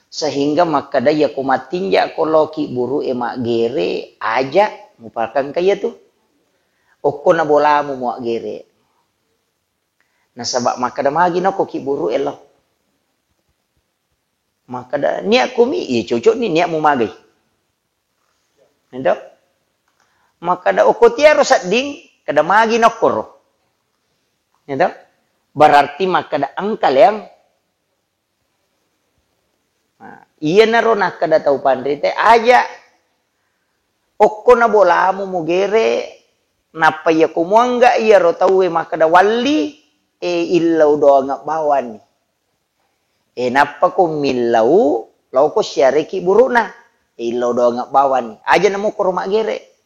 Speaker 1: Sehingga makadaya kumatinja koloki buru emak gere aja mupakan kaya tuh. Oko na bola mo muak gere. Nasabak makadamagi na ko ki buru elo. Maka dah niat kumi cocok ni niat mu magai. Entah? Maka dah okotia rosat ding kada magi nokor. Entah? Berarti maka dah angkal yang iya naro nak kada tahu pandai te aja okko na bola mu mugere napa ya kumuangga iya ro tahu maka dah wali illau doa ngak bawan. Napa ko milau Lau ko syare ki buruna. Ilo do ngak bawan. Aja nemu ko rumah gere.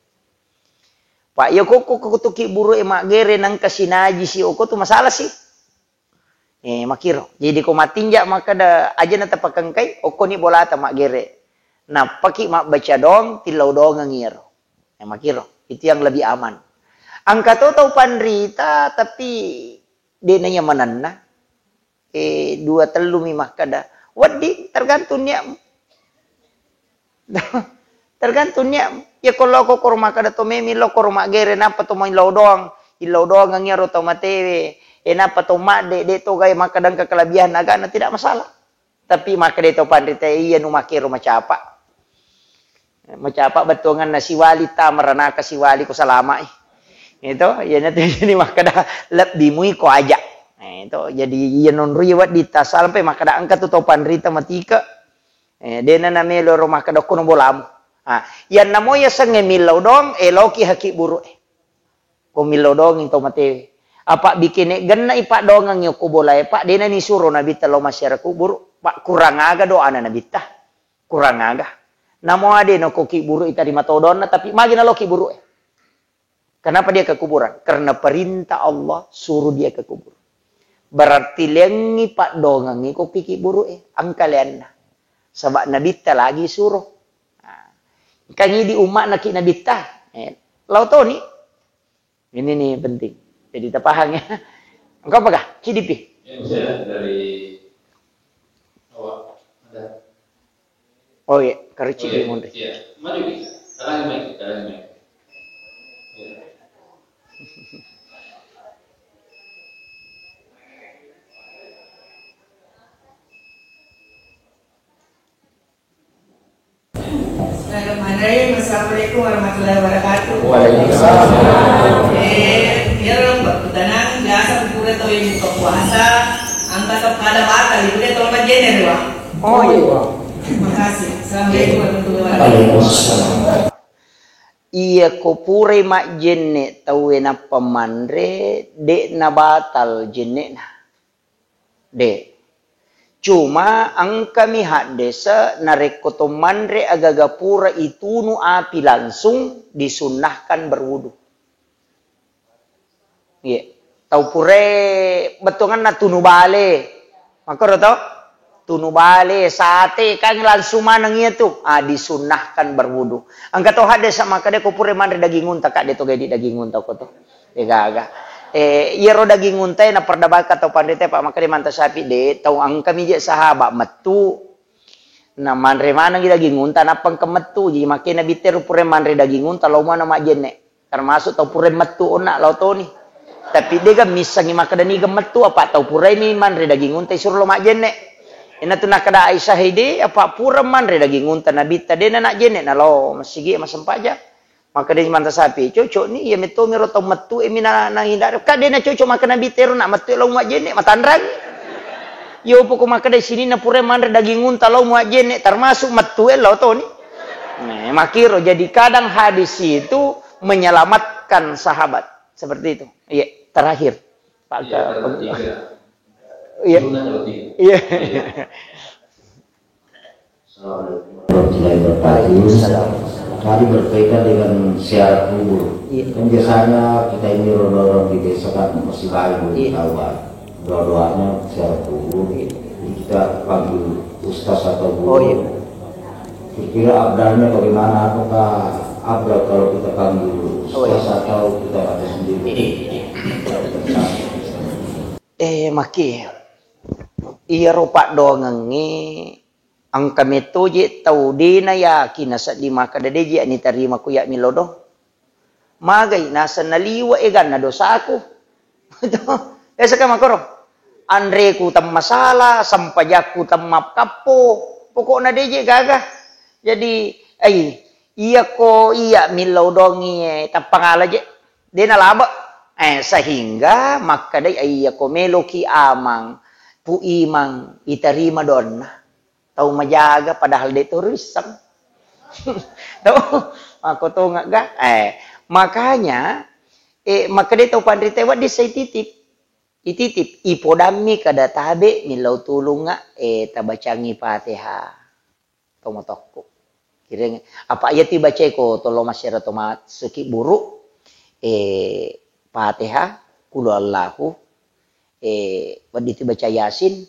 Speaker 1: Pak yo ko tuki buru mak gere nang kasinaji si oko tu masalah sih. Makiro. Jadi ko matinja maka da aja na tapakangkay oko ni bola ta mak gere. Nah, paki mak baca dong tilau dong ngiro. Makiro. Itu yang lebih aman. Angka tahu pandrita tapi dia nanya mananna. 2 telu mimah kada. Wadi tergantung niat. Tergantung niat. Ya kalau ko rumah kada to memi lo ko rumah gere napa to main lau doang. Ilau doang ngiro to matewe. Napa to mak de to gay makadang kekelebihan agak tidak masalah. Tapi maka de to pandrita iya nu makiro macapa. Macapa betungan nasi wali ta marana ka si wali ko salama Itu ya nanti jadi makada lebih mui ko aja. Itu jadi iya non riwat di tas sampai makada angkat tu topan rita matika. Dena namelo rumah kada kuno bolam. Yan namo ya sange milau dong loki haki buru. Ko milau dong into mate. Apa bikin genna ipa dong ang ko bolay pak dena ni suro nabi talo masyarakat buru. Pak kurang aga do ana nabi tah. Kurang aga. Namo ade no ko ki buru ita di matodon tapi magina loki buru. Kenapa dia ke kuburan? Karena perintah Allah suruh dia ke kubur. Berarti lengi pak dongangi ko kiki buru angkalian. Sebab Nabi ta lagi suruh. Kangi di umat nak Nabi ta. Lau tahu ni. Ini nih penting. Jadi kita paham ya. Engkau apakah? CDP.
Speaker 2: Saya dari awak ada.
Speaker 1: Oh iya, karena CDP mundur.
Speaker 2: Iya, maju kita. Sekarang main.
Speaker 4: Assalamualaikum warahmatullahi wabarakatuh.
Speaker 1: Waalaikumsalam.
Speaker 4: Biar berkutanang biasa pura to yung puasa, ang tatap kada bata, libre to naman jener wa.
Speaker 1: Oh iya.
Speaker 4: Makasih. Assalamualaikum warahmatullahi wabarakatuh.
Speaker 1: Iya ko pure mak jenne tawe na pamandre de na batal jenne na. De. Cuma ang kami hadesa narekoto mandre agaga pura itunu api langsung disunahkan berwudu. Iya. Tau pure betungan na tunu bale. Maka tau? Tunu bale sate kang langsung manang itu. Disunahkan berwudu. Ang kato hadesa maka de ko pure mandre daging unta kak de to gadi daging unta ko to. Aga. Iro daging untai na perdabat atau pandai pak maka manta sapi de tau ang kami je sahabat metu na manre mana daging unta napang kemetu jadi makin nabi teru pure manre daging unta lau mana mak jenne termasuk tau pure metu onak lau to ni tapi dia kan misangi maka dani gemetu apa tau pure ni manre daging unta suruh lo mak jenne ina tu nak kada Aisyah hide apa pure manre daging unta nabi tadi nak jenne na lo masih ge masempaja. Maka dia mantap sapi, cocok ni, ya metu mirotong metu, mina nang hindar. Kak dia nak cocok makan nabi teru nak metu lau muat jenek matandrang. Yo pokok maka dari sini na pure mandre daging unta lau muat jenek termasuk metu lau to ni. Makiro jadi kadang hadis itu menyelamatkan sahabat seperti itu. Iya terakhir. Pak. Iya. Iya.
Speaker 5: Assalamualaikum warahmatullahi wabarakatuh. Kali berkaitan dengan syarat kubur. Kan biasanya kita ini orang-orang di desa kan masih lain tahu kan. Doa-doanya syarat kubur. Jadi kita panggil ustaz atau guru. Kira-kira abdalnya bagaimana? Apakah abdal kalau kita panggil ustaz atau kita ada sendiri?
Speaker 1: Maki. Iya rupa dongangi. Ang kami to je tau di na yakin nasa di maka dadeji ani tarima ko ya milodo. Magay nasa naliwa egan na dosa ako. Esa ka makoro. Andre ku tam masala, sampajak ku tam mapkapo. Pokok na deje gaga. Jadi iya ko iya milodongi tapangala je. Di na laba. Sehingga maka day iya ko meloki amang puimang itarima don na. Tahu menjaga padahal dia itu risang. Tahu? Aku tahu enggak gak? Makanya maka dia tahu pandai tewat dia saya titip. Ititip ipodami kada tabe milau tulung tabacangi Fatihah. tomo toko. Kireng apa ayat dibaca ko tolo masyarakat tomat seki buruk Fatihah kulu Allahu waditi baca Yasin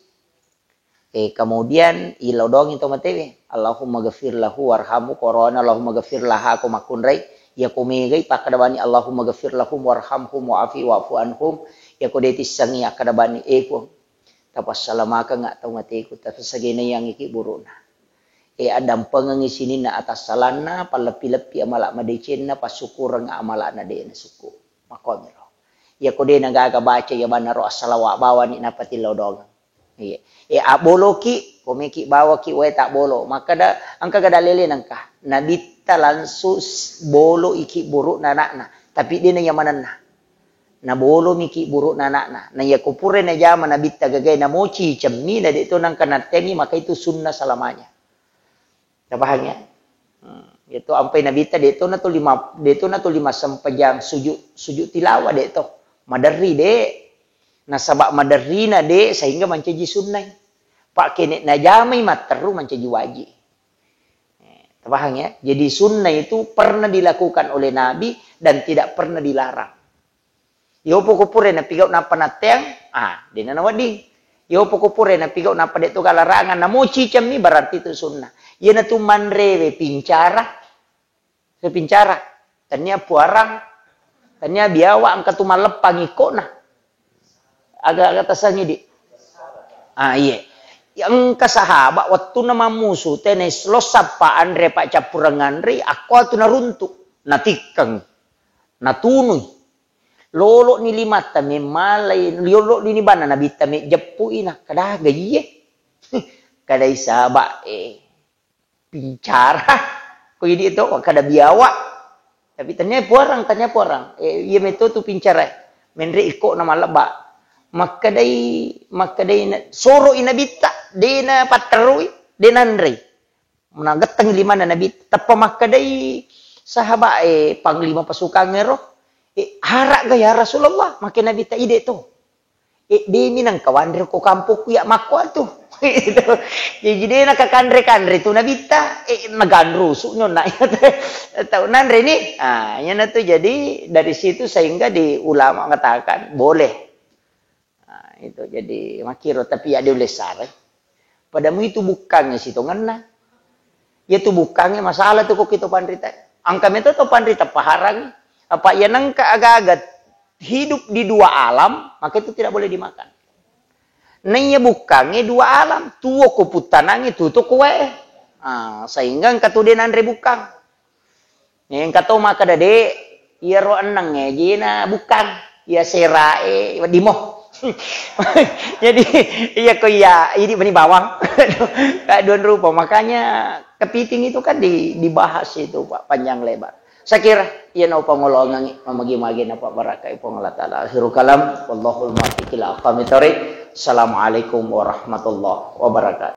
Speaker 1: kemudian ilodong itu matewe Allahumma ghafir lahu warhamhu korona Allahumma ghafir laha ko makunrai ya kumigay pakadabani Allahumma ghafir lahum warhamhum wa'afi wa'fu anhum ya kodeti sangi akadabani eko tapos salamaka nga tau mateko tapos sagina yang iki buruna adam pengengisinin na atas salana palapi-lapi amala madecen na pasukur nga amala na de na suku makomero ya kode nagagabaca ya banaro asalawa bawa ni napati lodong aboloki komeki bawa ki we tak bolo maka da ang kagadalele nangka nabita lansus bolo iki buruk nanakna tapi dia na yamanan na bolo miki buruk nanakna na ya kupure na jama nabita gagay na mochi cemmi na dito nang kanateni maka itu sunnah salamanya. Paham ya? Itu sampai nabita dito na to 5 sampajang sujud tilawah dito. Madari de. Nasabak madari na de sehingga mancaji sunnah. Pak kene na jamai materu mancaji wajib. Paham ya? Jadi sunnah itu pernah dilakukan oleh Nabi dan tidak pernah dilarang. Yo pokopure na pigaw na panateng, di na nawadi. Yo pokopure na pigaw na padeto kalarangan na mochi cami berarti itu sunnah. Yan na tumanreve pincara. Sa pincara. Tanya puarang. Tanya biawa ang katumalepang iko na. Agak atasan di. Iya. Yang kasahaba waktu nama musuh tenes losap pa andre pak capurangan re aku atu naruntuk. Natikang. Natunuy. Lolo ni limata me malay. Lolo ni bana nabita me jepu ina. Kada gaye. Kada isaba pincara, kau ini itu kada biawa, tapi tanya puarang, ia meto tu pincara, menre iko nama leba, maka dai soro inabita, dena paterui, dena nre, menagetang lima nabita, tapi maka dai sahabat panglima pasukan ngero, harak gaya Rasulullah, makin nabita ide tu, di minang kawan ko kampung ya makwa tu. Jadi dia nak kandre tu nabita nagandrusu nyona tahu nandre ni yang itu jadi dari situ sehingga di ulama mengatakan boleh itu jadi makiro tapi ada lesar padamu itu bukannya situ ngena ya itu bukannya masalah tu kok kita pandrita angka itu tu pandrita paharang apa ya nangka agak-agak hidup di dua alam maka itu tidak boleh dimakan. Nanya bukannya dua alam, tuwo ko putanangi tuto kuwe. Sehingga katu de nandre bukang. Yang katu maka dade iya ro enang jina bukang, iya serae dimo. Jadi iya ko iya ini bani bawang. Kaduan rupa makanya kepiting itu kan dibahas itu Pak panjang lebar. Saya kira ia no pangolongan mamagi-magi na Pak barakai pangala taala akhirul kalam wallahul muwaffiq ila aqwamit thoriq. Assalamualaikum warahmatullahi wabarakatuh.